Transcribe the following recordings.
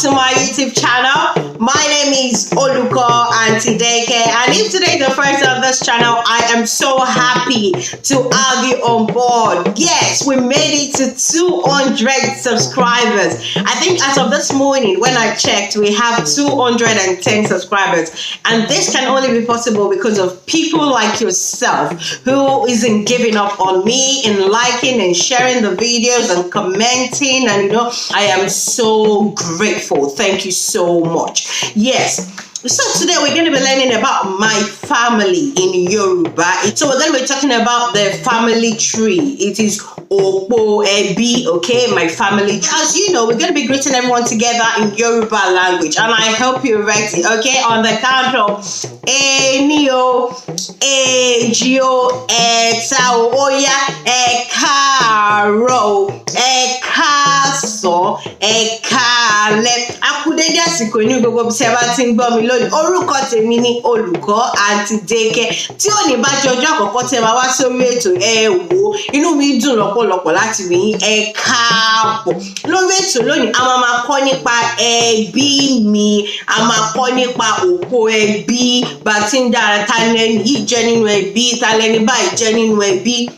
to my YouTube channel. My name is Oluko Antideke, and if today is the first of this channel, I am so happy to have you on board. Yes, we made it to 200 subscribers. I think as of this morning, when I checked, we have 210 subscribers, and this can only be possible because of people like yourself who isn't giving up on me in liking and sharing the videos and commenting, and I am so grateful. Thank you so much. Yes, so today we're going to be learning about my family in Yoruba. So we're going to be talking about the family tree. It is Opo Ebi, okay, my family tree. As you know, we're going to be greeting everyone together in Yoruba language, and I hope you're ready, okay, on the count of Enio, Ejio, Etao, Oya, Ekaro, Ekaso, Ekale. Akudede àsìkò ní gbogbo bí ṣe bá ti ń gbọ́ mi lónìí. Orúkọ tèmi ni Olùkọ́ Antideke. Tí ò ní bá jẹ́ ọjọ́ àkọ́kọ́ tẹ́ máa wá sórí ètò ẹ wò, inú mi dùn lọ́pọ̀lọpọ̀ láti rí yín. Ẹ káàbọ̀. Lórí ètò lónìí, a máa kọ́ nípa ẹbí mi, a máa kọ́ nípa òpó ẹbí, bá ti ń dára, ta lẹni yìí jẹ́ nínú ẹbí, ta lẹni báyìí jẹ́ nínú ẹbí.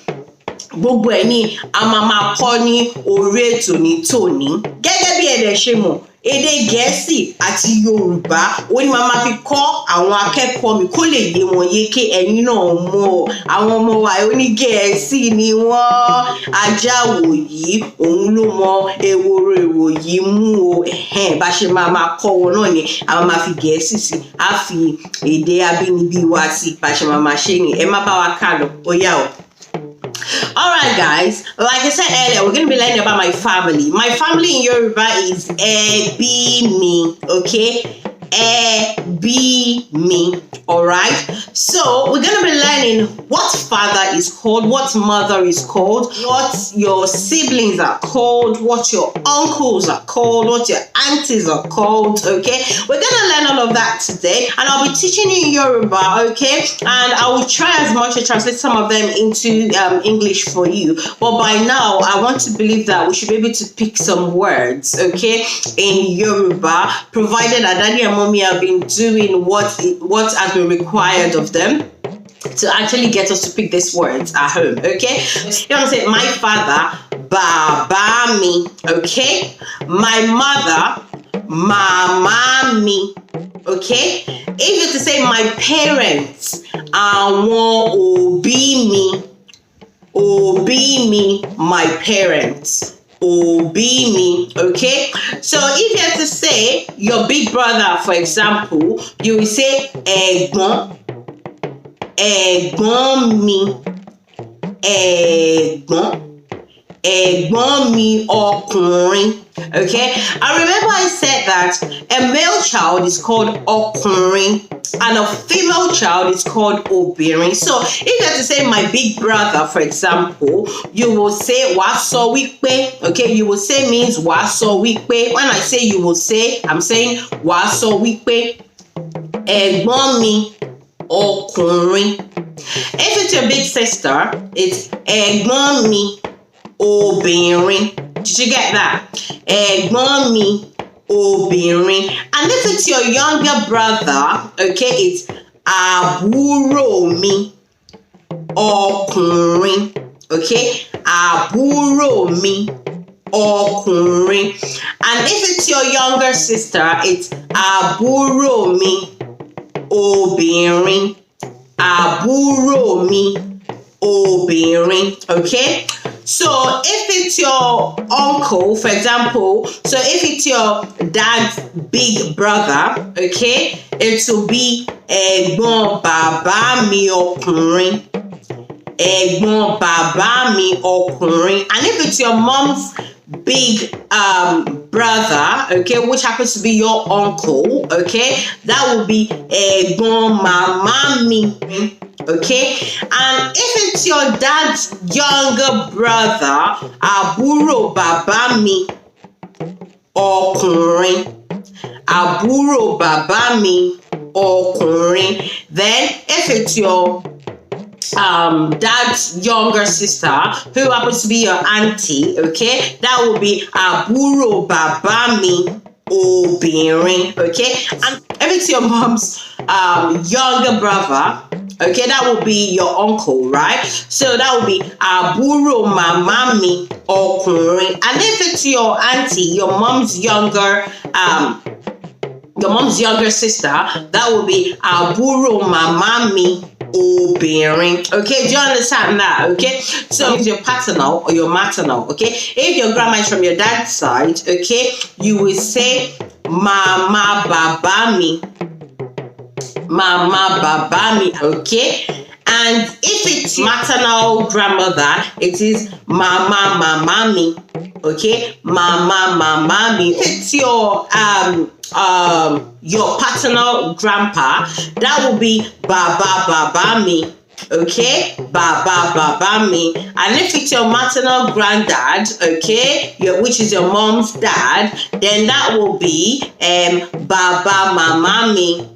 Gbogbo ẹ̀ ni a máa kọ́ ní orí ètò ní tòní. Gẹ́gẹ́ bí ẹ̀dẹ̀ ṣe mọ̀, èdè Gẹ̀ẹ́sì àti Yorùbá ó ní máa fi kọ́ àwọn akẹ́kọ̀ọ́ mi kó lè yé wọn yéké. Ẹ̀yin náà mọ̀ àwọn ọmọ wa oní Gẹ̀ẹ́sì ni wọ́n. Ajáwòyí òun ló mọ eworo ìwòyí mú o. Bá ṣe máa kọ́ wọn náà ni a máa fi Gẹ̀ẹ́sì sí, a fi èdè abínibí wa sí. Bá ṣe máa ṣe ni ẹ má bá wa kà lọ, ó yá o. Alright guys, like I said earlier, we're going to be learning about my family. My family in Yoruba is Ẹbí mi, okay? Ẹbí mi, alright? So we're going to be learning what father is called, what mother is called, what your siblings are called, what your uncles are called, what your aunties are called, okay? We're going to learn all of that today, and I'll be teaching you in Yoruba, okay? And I will try as much to translate some of them into English for you. But by now, I want to believe that we should be able to pick some words, okay, in Yoruba, provided that Daddy and Mommy have been doing what has been required of them to actually get us to pick these words at home, okay? You want to say, my father, Baba mi, okay? My mother, Mama mi, okay? If you to say my parents, àwọn òbí mi, my parents. Òbí mi, okay? So if you have to say your big brother, for example, you will say ẹ̀gbọ́n mi, ẹ̀gbọ́n mi ọkùnrin, okay? I remember I said that a male child is called ọkùnrin and a female child is called obìnrin. So if you have to say my big brother, for example, you will say wàá sọ wípé, okay? You will say means wàá sọ wípé. When I say you will say, I'm saying wàá sọ wípé ẹ̀gbọ́n mi ọkùnrin. If it's your big sister, it's ẹ̀gbọ́n mi obìnrin. Did you get that? Ẹ̀gbọ́n mi obìnrin. And if it's your younger brother, okay, it's àbúrò mi ọkùnrin, okay? Àbúrò mi ọkùnrin. And if it's your younger sister, it's àbúrò mi obìnrin. Àbúrò mi obìnrin, okay? So if it's your uncle, for example, so if it's your dad's big brother, okay, it will be ẹ̀gbọ́n bàbá mi ọkùnrin. Ẹ̀gbọ́n bàbá mi ọkùnrin. And if it's your mom's big brother, okay, which happens to be your uncle, okay, that will be ẹ̀gbọ́n màmá mi. Okay, and if it's your dad's younger brother, àbúrò bàbá mi ọkùnrin, àbúrò bàbá mi ọkùnrin. Then if it's your dad's younger sister, who happens to be your auntie, okay, that will be àbúrò bàbá mi obìnrin. Okay, and if it's your mom's younger brother, okay, that will be your uncle, right? So that will be àbúrò màmá mi ọkùnrin. And if it's your auntie, your mom's younger sister, that will be àbúrò màmá mi obìnrin. Okay, do you understand that? Okay, so if your paternal or your maternal, okay, if your grandma is from your dad's side, okay, you will say mama bàbá mi, mama bàbá mi, okay. And if it's maternal grandmother, it is mama màmá mi, okay, mama màmá mi. If it's your paternal grandpa, that will be baba bàbá mi, okay, baba bàbá mi. And if it's your maternal granddad, okay, which is your mom's dad, then that will be baba màmá mi,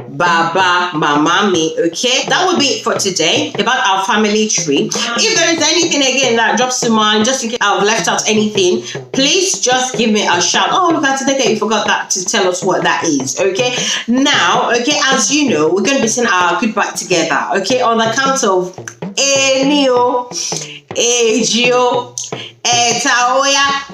baba màmá mi. Okay, that will be it for today about our family tree. If there is anything again that drops to mind, just in case I've left out anything, please just give me a shout. Oh, look at it, you forgot that to tell us what that is. Okay, now, okay, as you know, we're going to be saying our goodbye together. Okay, on the count of Enio, Ejio, Etaoya,